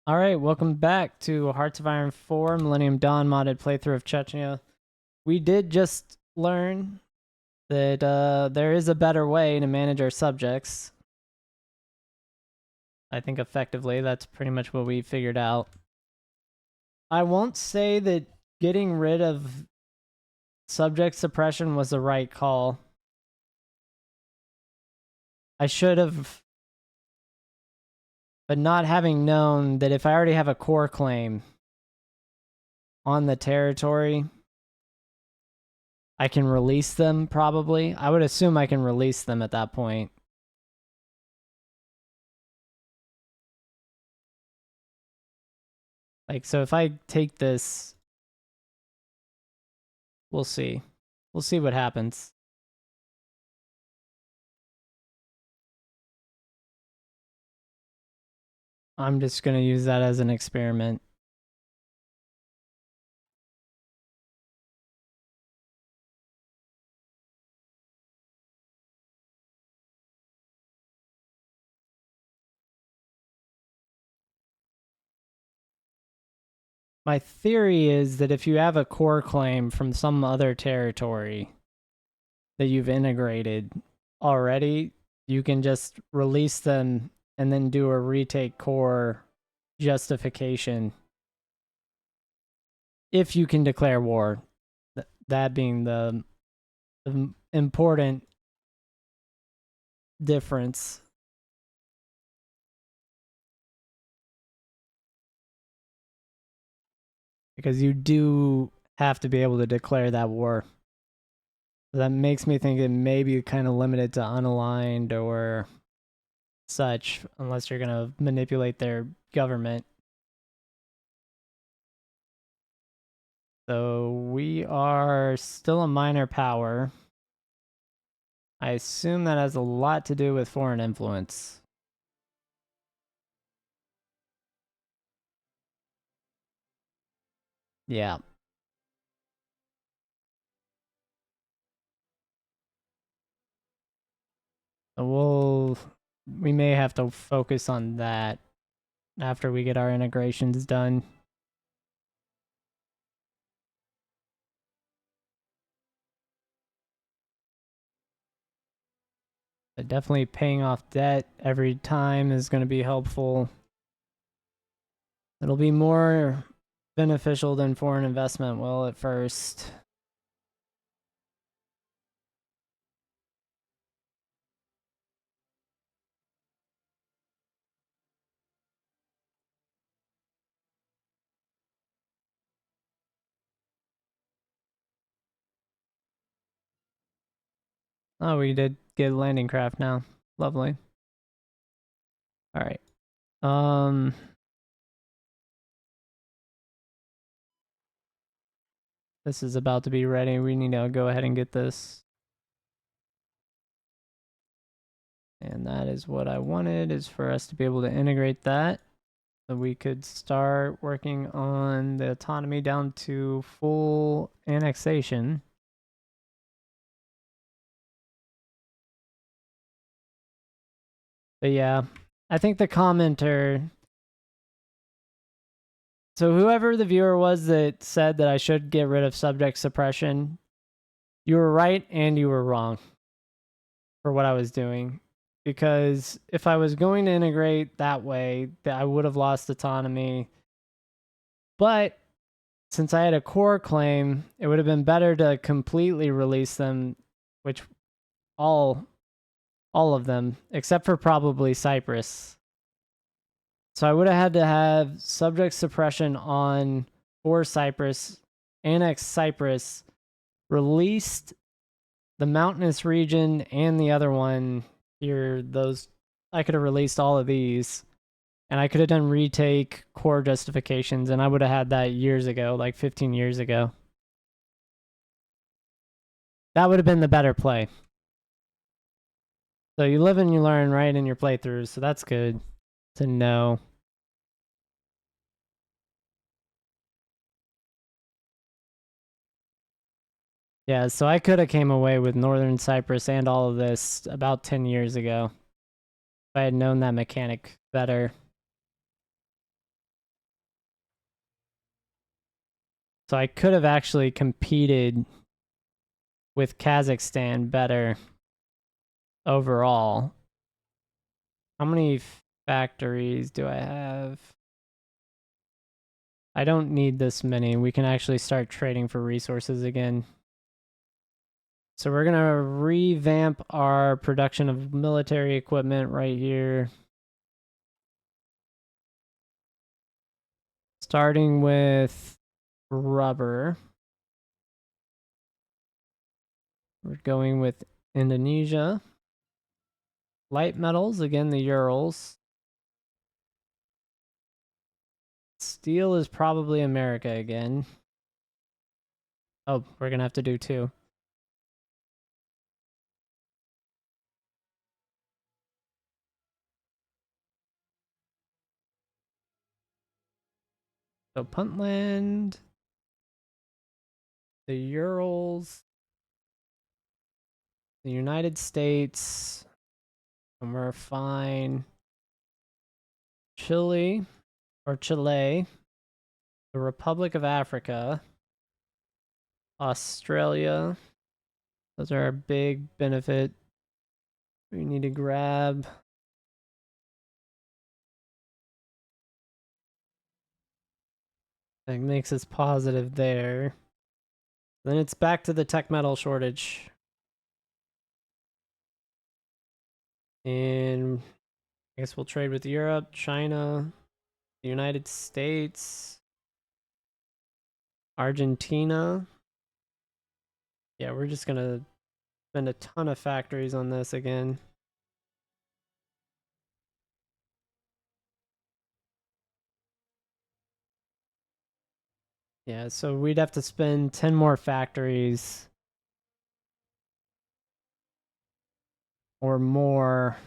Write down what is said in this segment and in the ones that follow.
Alright, welcome back to Hearts of Iron 4 Millennium Dawn modded playthrough of Chechnya. We did just learn that there is a better way to manage our subjects. I think effectively that's pretty much what we figured out. I won't say that getting rid of subject suppression was the right call. I should have, but not having known that if I already have a core claim on the territory, I can release them, probably. I would assume I can release them at that point. Like, so if I take this, we'll see. We'll see what happens. I'm just going to use that as an experiment. My theory is that if you have a core claim from some other territory that you've integrated already, you can just release them and then do a retake core justification if you can declare war. That being the important difference. Because you do have to be able to declare that war. That makes me think it may be kind of limited to unaligned or such, unless you're going to manipulate their government. So we are still a minor power. I assume that has a lot to do with foreign influence. Yeah. So we may have to focus on that after we get our integrations done. But definitely paying off debt every time is going to be helpful. It'll be more beneficial than foreign investment will at first. Oh, we did get a landing craft now. Lovely. All right. This is about to be ready. We need to go ahead and get this. And that is what I wanted, is for us to be able to integrate that. So we could start working on the autonomy down to full annexation. But yeah, I think the commenter... So whoever the viewer was that said that I should get rid of subject suppression, you were right and you were wrong for what I was doing. Because if I was going to integrate that way, I would have lost autonomy. But since I had a core claim, it would have been better to completely release them, which all of them, except for probably Cyprus. So I would have had to have subject suppression on for Cyprus, annex Cyprus, released the mountainous region and the other one here. Those I could have released all of these, and I could have done retake core justifications, and I would have had that years ago, like 15 years ago. That would have been the better play. So you live and you learn, right, in your playthroughs, so that's good to know. Yeah, so I could have came away with Northern Cyprus and all of this about 10 years ago if I had known that mechanic better. So I could have actually competed with Kazakhstan better overall. How many factories do I have? I don't need this many. We can actually start trading for resources again. So we're going to revamp our production of military equipment right here. Starting with rubber. We're going with Indonesia. Light metals, again, the Urals. Steel is probably America again. Oh, we're going to have to do two. So Puntland, the Urals, the United States, and we're fine. Chile, or Chile, the Republic of Africa, Australia. Those are our big benefit. We need to grab. That makes us positive there. Then it's back to the tech metal shortage. And I guess we'll trade with Europe, China, the United States, Argentina. Yeah, we're just going to spend a ton of factories on this again. Yeah, so we'd have to spend 10 more factories or more,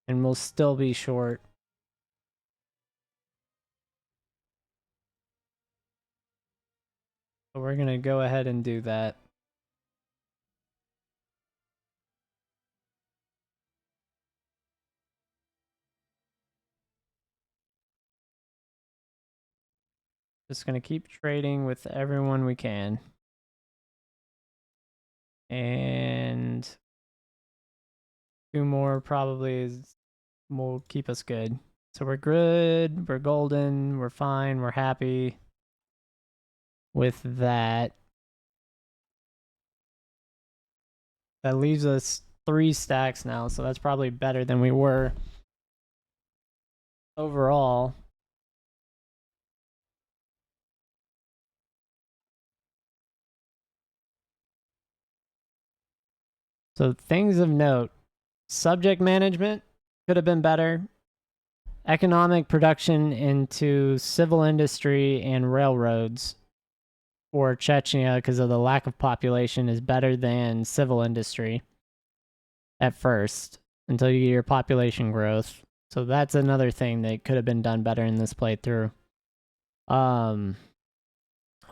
and we'll still be short. So we're going to go ahead and do that. Just going to keep trading with everyone we can. And two more probably will keep us good. So we're good, we're golden, we're fine, we're happy with that. That leaves us 3 stacks now, so that's probably better than we were overall. So things of note. Subject management could have been better. Economic production into civil industry and railroads for Chechnya because of the lack of population is better than civil industry at first until you get your population growth. So that's another thing that could have been done better in this playthrough.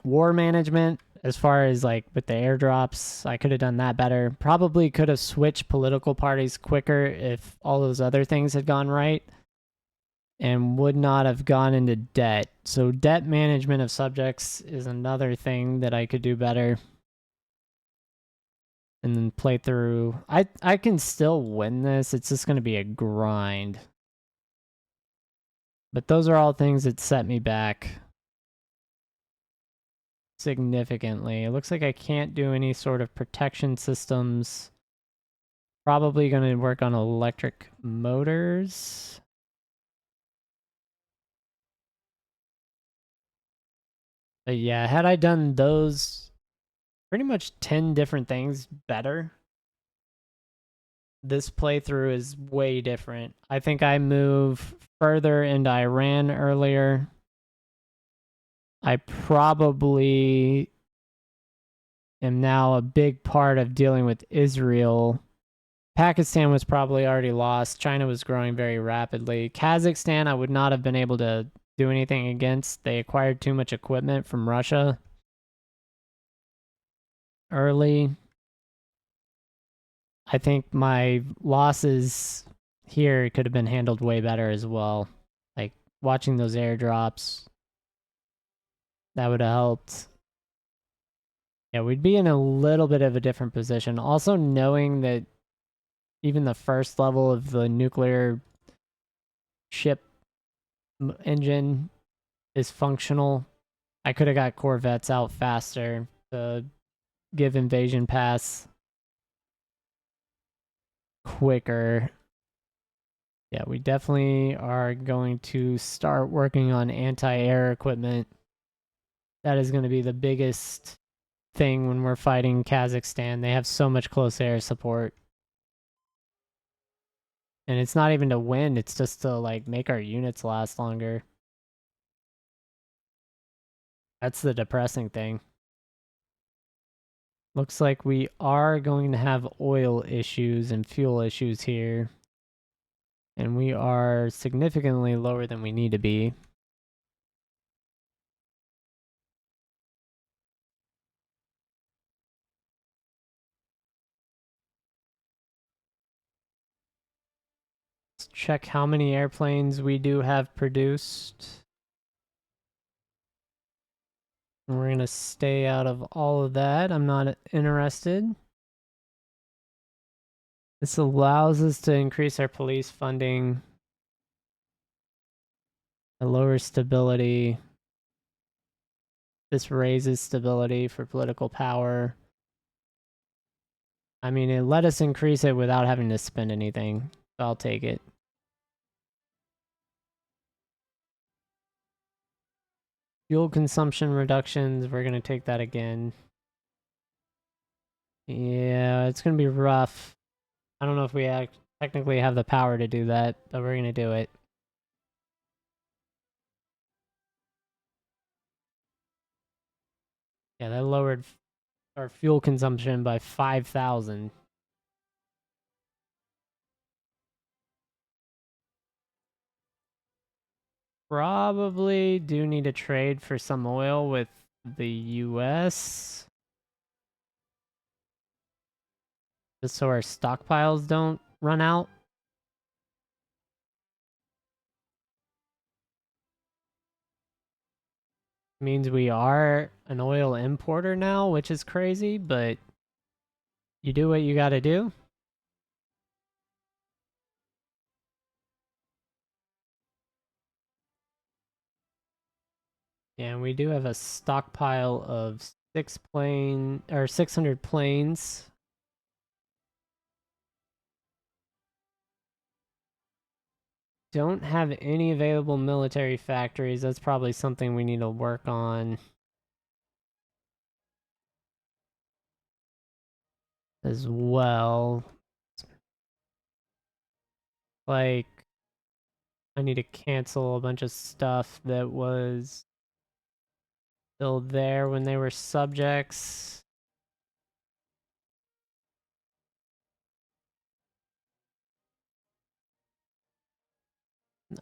War management, as far as like with the airdrops, I could have done that better. Probably could have switched political parties quicker if all those other things had gone right and would not have gone into debt. So debt management of subjects is another thing that I could do better. And then play through. I can still win this. It's just going to be a grind. But those are all things that set me back significantly. It looks like I can't do any sort of protection systems. Probably going to work on electric motors. But yeah, had I done those pretty much 10 different things better, this playthrough is way different. I think I move further into Iran earlier. I probably am now a big part of dealing with Israel. Pakistan was probably already lost. China was growing very rapidly. Kazakhstan, I would not have been able to do anything against. They acquired too much equipment from Russia early. I think my losses here could have been handled way better as well. Like watching those airdrops. That would have helped. Yeah, we'd be in a little bit of a different position. Also, knowing that even the first level of the nuclear ship engine is functional. I could have got corvettes out faster to give invasion pass quicker. Yeah, we definitely are going to start working on anti-air equipment. That is going to be the biggest thing when we're fighting Kazakhstan. They have so much close air support. And it's not even to win, it's just to like make our units last longer. That's the depressing thing. Looks like we are going to have oil issues and fuel issues here. And we are significantly lower than we need to be. Let's check how many airplanes we do have produced. And we're going to stay out of all of that. I'm not interested. This allows us to increase our police funding. It lowers stability. This raises stability for political power. I mean, it let us increase it without having to spend anything. So I'll take it. Fuel consumption reductions, we're going to take that again. Yeah, it's going to be rough. I don't know if we technically have the power to do that, but we're going to do it. Yeah, that lowered our fuel consumption by 5,000. Probably do need to trade for some oil with the US. Just so our stockpiles don't run out. Means we are an oil importer now, which is crazy, but you do what you gotta do. And we do have a stockpile of 600 planes. Don't have any available military factories. That's probably something we need to work on as well. Like, I need to cancel a bunch of stuff that was still there when they were subjects.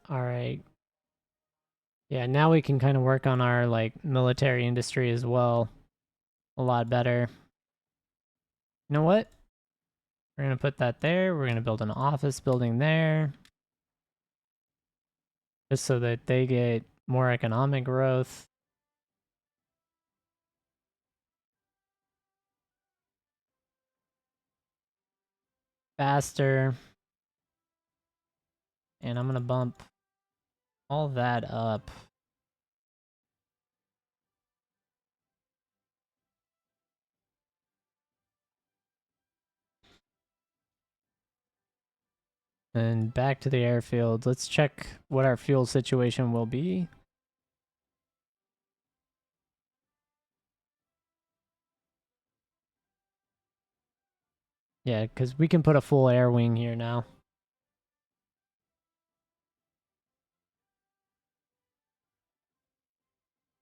All right. Yeah, now we can kind of work on our like military industry as well a lot better. You know what? We're going to put that there. We're going to build an office building there. Just so that they get more economic growth. Faster. And I'm going to bump all that up. And back to the airfield. Let's check what our fuel situation will be. Yeah, because we can put a full air wing here now.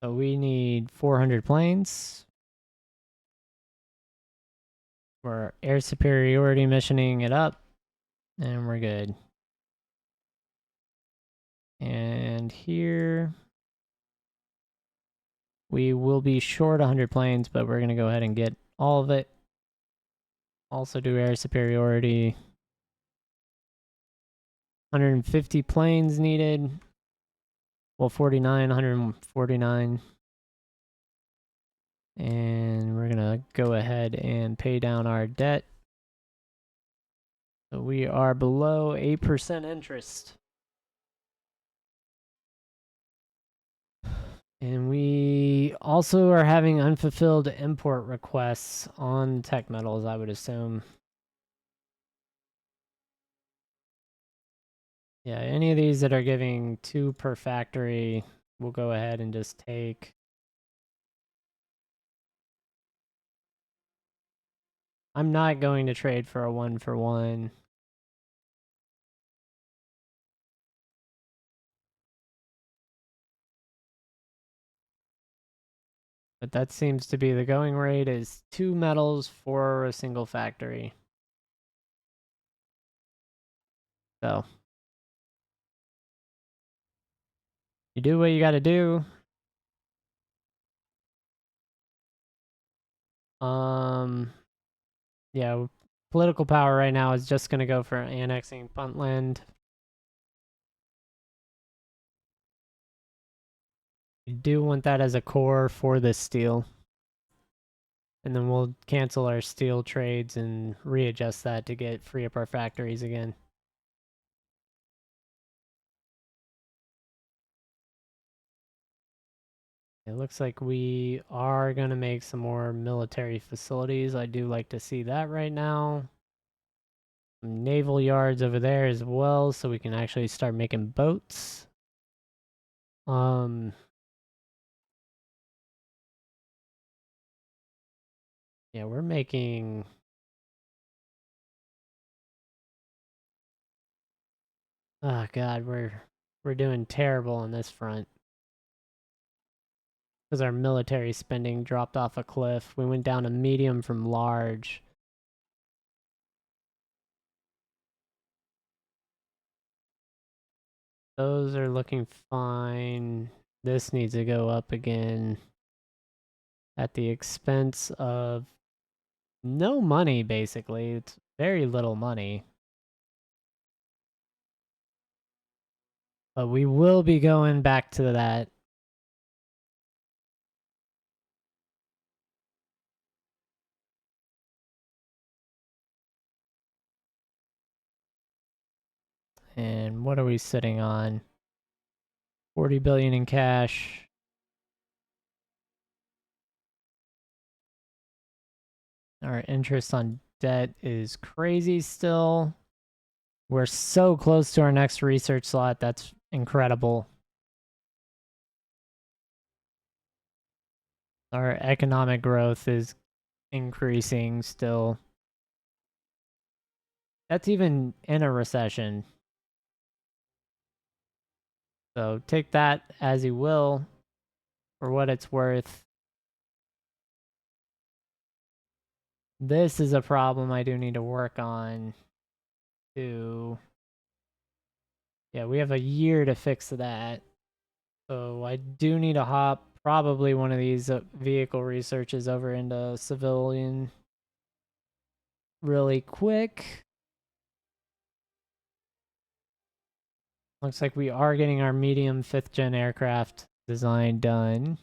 So we need 400 planes. We're air superiority missioning it up. And we're good. And here we will be short 100 planes, but we're going to go ahead and get all of it. Also do air superiority. 150 planes needed. Well, 49, 149. And we're gonna go ahead and pay down our debt. So we are below 8% interest. And we also are having unfulfilled import requests on tech metals, I would assume. Yeah, any of these that are giving 2 per factory, we'll go ahead and just take. I'm not going to trade for a 1-for-1. But that seems to be the going rate, is 2 metals for a single factory. So you do what you got to do. Yeah, political power right now is just going to go for annexing Puntland. We do want that as a core for this steel. And then we'll cancel our steel trades and readjust that to get free up our factories again. It looks like we are going to make some more military facilities. I do like to see that right now. Some naval yards over there as well, so we can actually start making boats. Yeah, we're making. Oh God, we're doing terrible on this front because our military spending dropped off a cliff. We went down to medium from large. Those are looking fine. This needs to go up again at the expense of no money, basically. It's very little money. But we will be going back to that. And what are we sitting on? 40 billion in cash. Our interest on debt is crazy still. We're so close to our next research slot. That's incredible. Our economic growth is increasing still. That's even in a recession. So take that as you will for what it's worth. This is a problem I do need to work on too. Yeah, we have a year to fix that. So I do need to hop probably one of these vehicle researches over into civilian really quick. Looks like we are getting our medium 5th gen aircraft design done.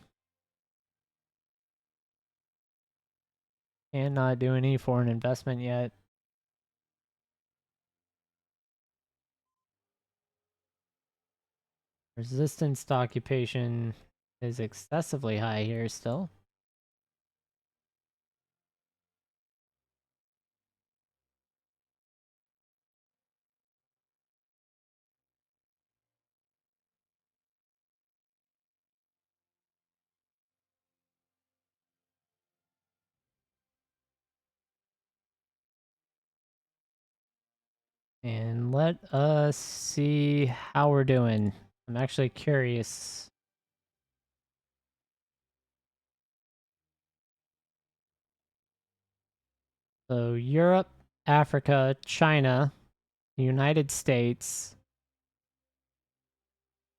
And not doing any foreign investment yet. Resistance to occupation is excessively high here still. And let us see how we're doing. I'm actually curious. So Europe, Africa, China, United States,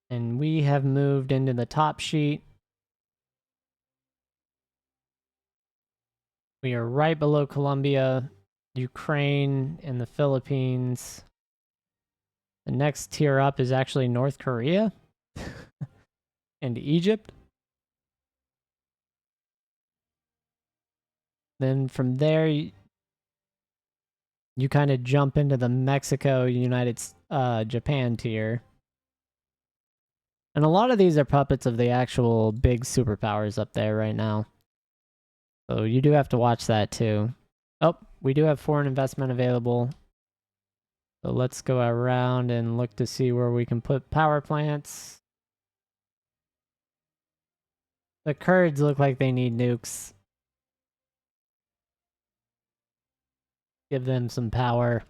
and we have moved into the top sheet. We are right below Colombia, Ukraine, and the Philippines. The next tier up is actually North Korea and Egypt. Then from there, you kind of jump into the Mexico, Japan tier. And a lot of these are puppets of the actual big superpowers up there right now. So you do have to watch that too. Oh, we do have foreign investment available. So let's go around and look to see where we can put power plants. The Kurds look like they need nukes. Give them some power.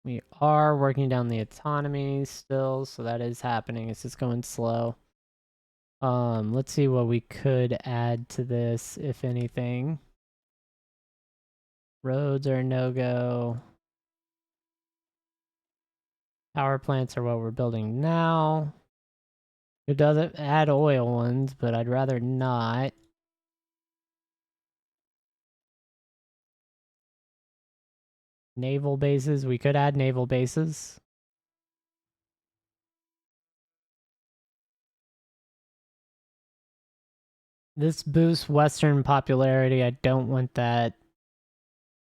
We are working down the autonomy still, so that is happening. It's just going slow. Let's see what we could add to this, if anything. Roads are no-go. Power plants are what we're building now. It doesn't add oil ones, but I'd rather not. Naval bases, we could add naval bases. This boosts Western popularity. I don't want that.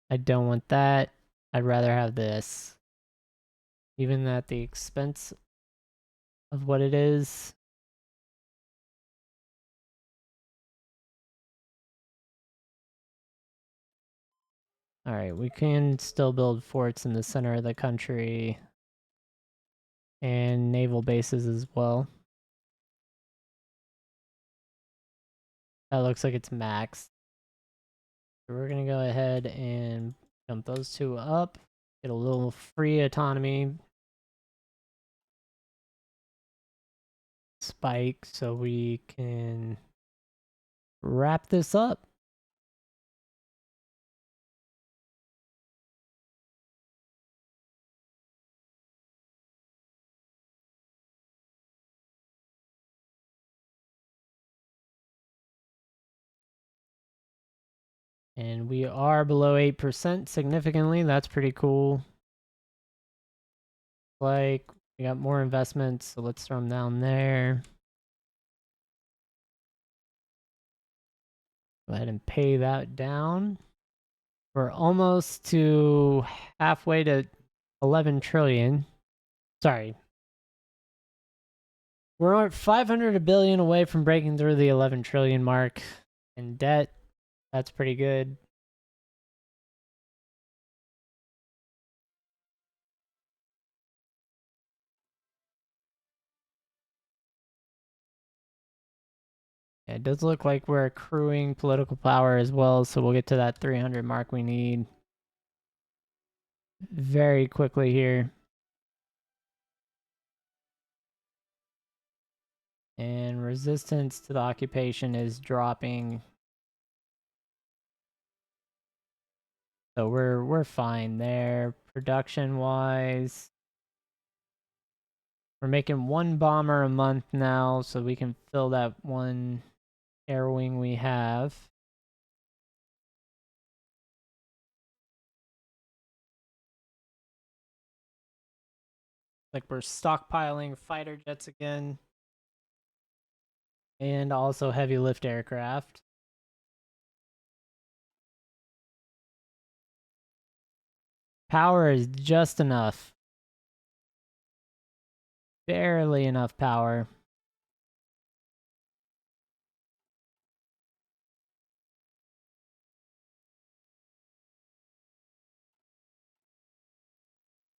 I don't want that. I'd rather have this. Even at the expense of what it is. Alright, we can still build forts in the center of the country. And naval bases as well. That looks like it's maxed. So we're gonna go ahead and jump those two up. Get a little free autonomy. Spike so we can wrap this up. And we are below 8% significantly. That's pretty cool. Like, we got more investments, so let's throw them down there. Go ahead and pay that down. We're almost to halfway to 11 trillion. Sorry. We're 500 billion away from breaking through the 11 trillion mark in debt. That's pretty good. Yeah, it does look like we're accruing political power as well, so we'll get to that 300 mark we need very quickly here. And resistance to the occupation is dropping. So we're fine there. Production wise, we're making one bomber a month now, so we can fill that one air wing we have. Like we're stockpiling fighter jets again. And also heavy lift aircraft. Power is just enough. Barely enough power.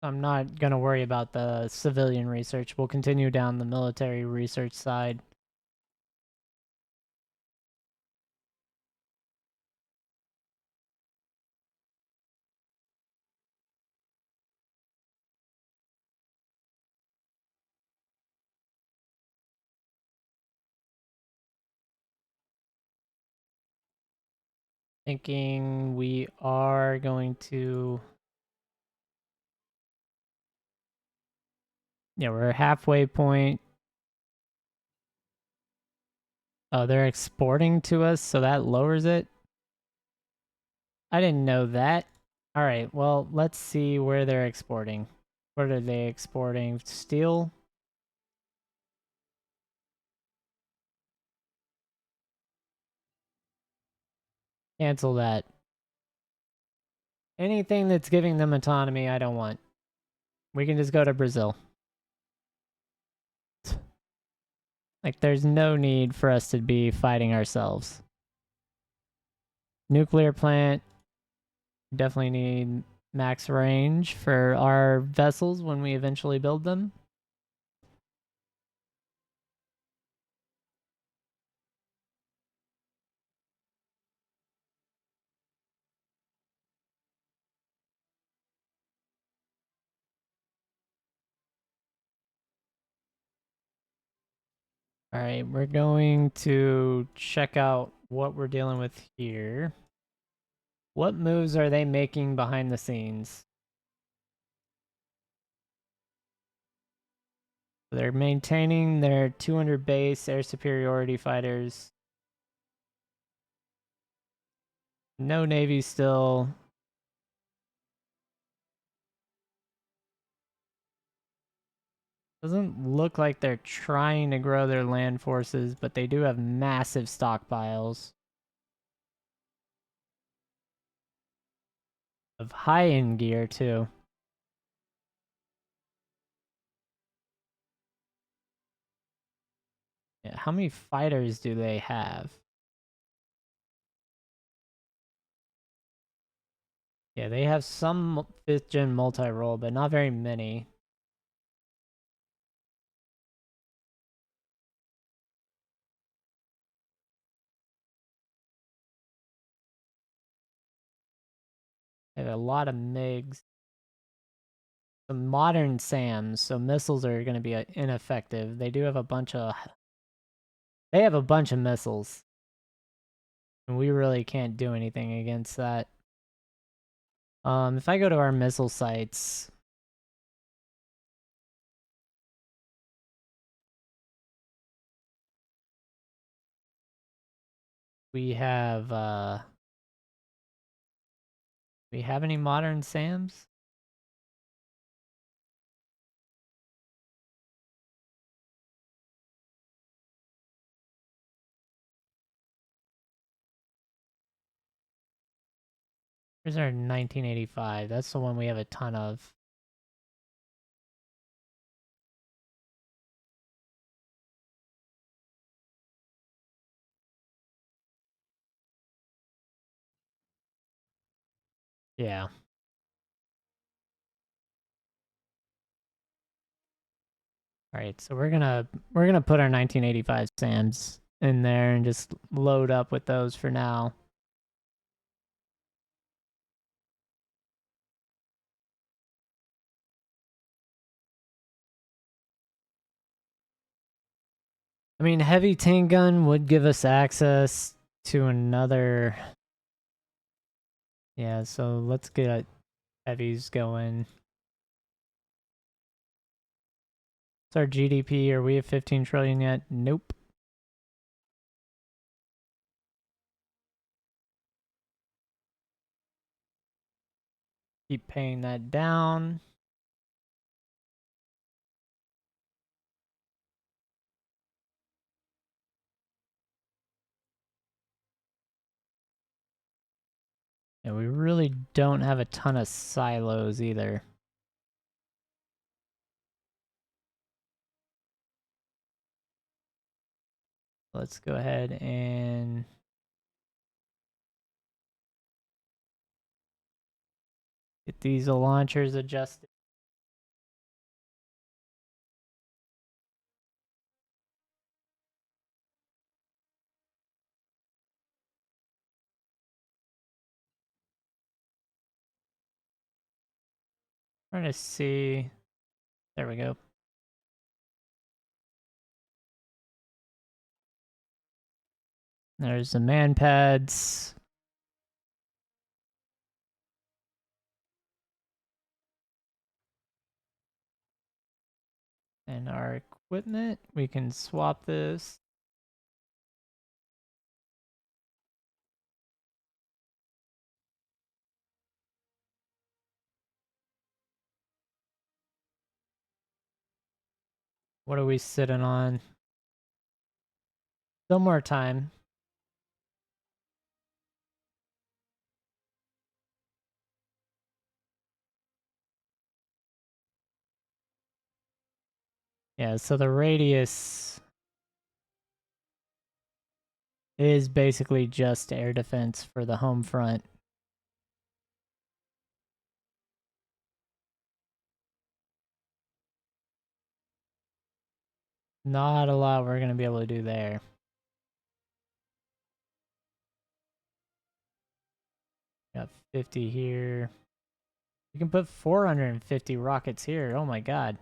I'm not going to worry about the civilian research. We'll continue down the military research side. Thinking we are going to... Yeah, we're halfway point. Oh, they're exporting to us, so that lowers it. I didn't know that. All right, well, let's see where they're exporting. What are they exporting? Steel? Cancel that. Anything that's giving them autonomy, I don't want. We can just go to Brazil. Like, there's no need for us to be fighting ourselves. Nuclear plant. Definitely need max range for our vessels when we eventually build them. All right, we're going to check out what we're dealing with here. What moves are they making behind the scenes? They're maintaining their 200 base air superiority fighters. No Navy still. Doesn't look like they're trying to grow their land forces, but they do have massive stockpiles of high-end gear too. Yeah, how many fighters do they have? Yeah, they have some 5th gen multi-role, but not very many. They have a lot of MiGs. Some modern SAMs, so missiles are going to be ineffective. They do have a bunch of... They have a bunch of missiles. And we really can't do anything against that. If I go to our missile sites... We have any modern SAMs? Here's our 1985. That's the one we have a ton of. Yeah. All right, so we're gonna put our 1985 SAMs in there and just load up with those for now. I mean, heavy tank gun would give us access to another. Yeah, so let's get heavies going. What's our GDP? Are we at 15 trillion yet? Nope. Keep paying that down. Yeah, we really don't have a ton of silos either. Let's go ahead and get these launchers adjusted. Trying to see. There we go. There's the man pads. And our equipment. We can swap this. What are we sitting on? Still more time. Yeah, so the radius is basically just air defense for the home front. Not a lot we're going to be able to do there. Got 50 here. You can put 450 rockets here. Oh my god.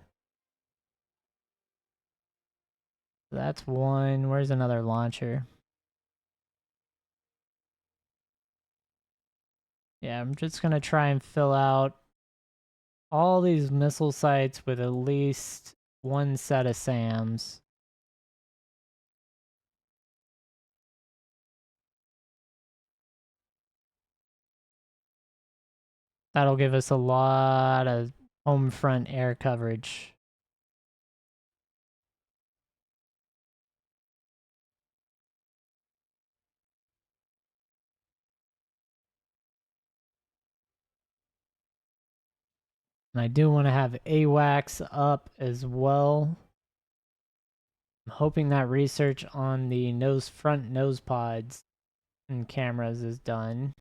That's one. Where's another launcher? Yeah, I'm just going to try and fill out all these missile sites with at least one set of SAMs. That'll give us a lot of home front air coverage. And I do want to have AWACS up as well. I'm hoping that research on the front nose pods and cameras is done.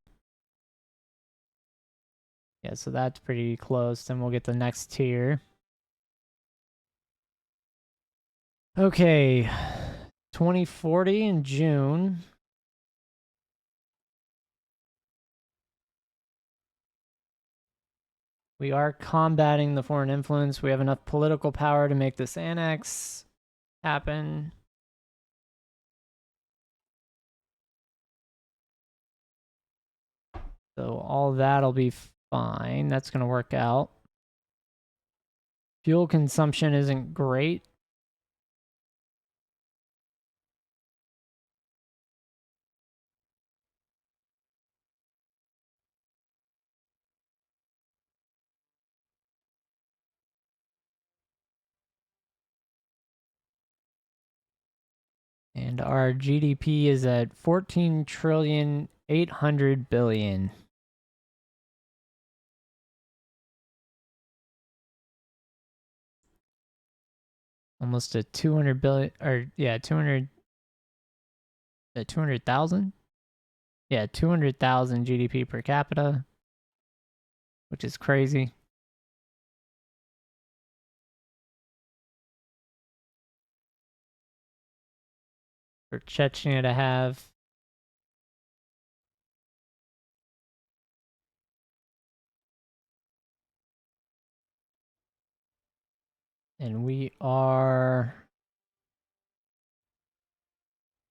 Yeah, so that's pretty close. Then we'll get the next tier. Okay, 2040 in June. We are combating the foreign influence. We have enough political power to make this annex happen. So all that'll be fine. That's going to work out. Fuel consumption isn't great. And our GDP is at 14,800,000,000,000. Almost a 200 billion, or yeah, 200,000? Yeah, 200,000 GDP per capita, which is crazy. For Chechnya to have. And we are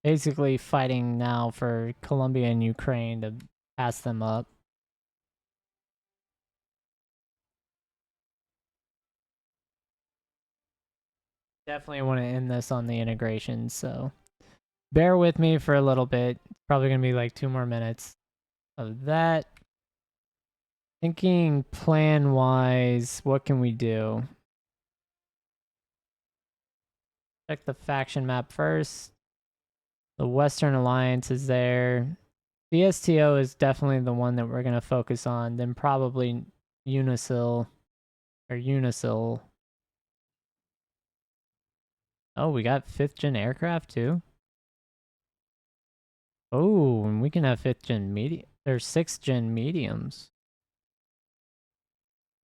basically fighting now for Colombia and Ukraine to pass them up. Definitely want to end this on the integration, so bear with me for a little bit. It's probably going to be like 2 more minutes of that. Thinking plan-wise, what can we do? Check the faction map first. The Western Alliance is there. The STO is definitely the one that we're going to focus on. Then probably Unisil. Or Unisil. Oh, we got 5th gen aircraft too? Oh, and we can have 5th gen medium. There's 6th gen mediums.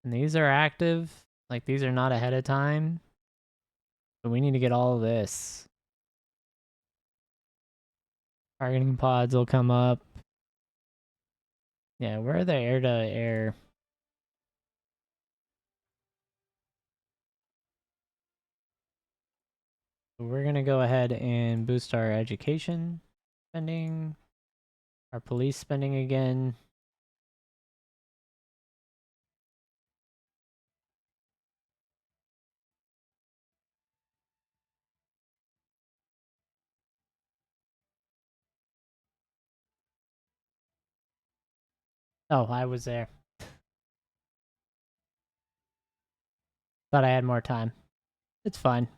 And these are active. Like, these are not ahead of time. But we need to get all of this. Targeting pods will come up. Yeah, where are the air-to-air? We're going to go ahead and boost our education spending. Our police spending again. Oh, I was there. Thought I had more time. It's fine.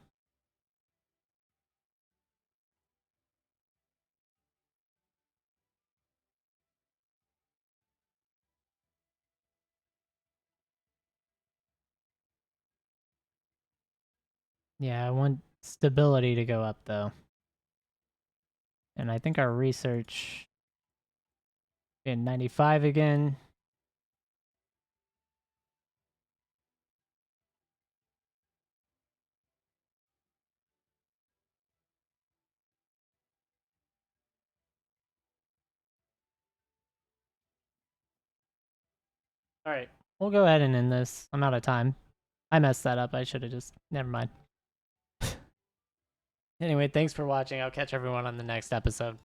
Yeah, I want stability to go up though. And I think our research in 95 again. All right, we'll go ahead and end this. I'm out of time. I messed that up. I should have just, never mind. Anyway, thanks for watching. I'll catch everyone on the next episode.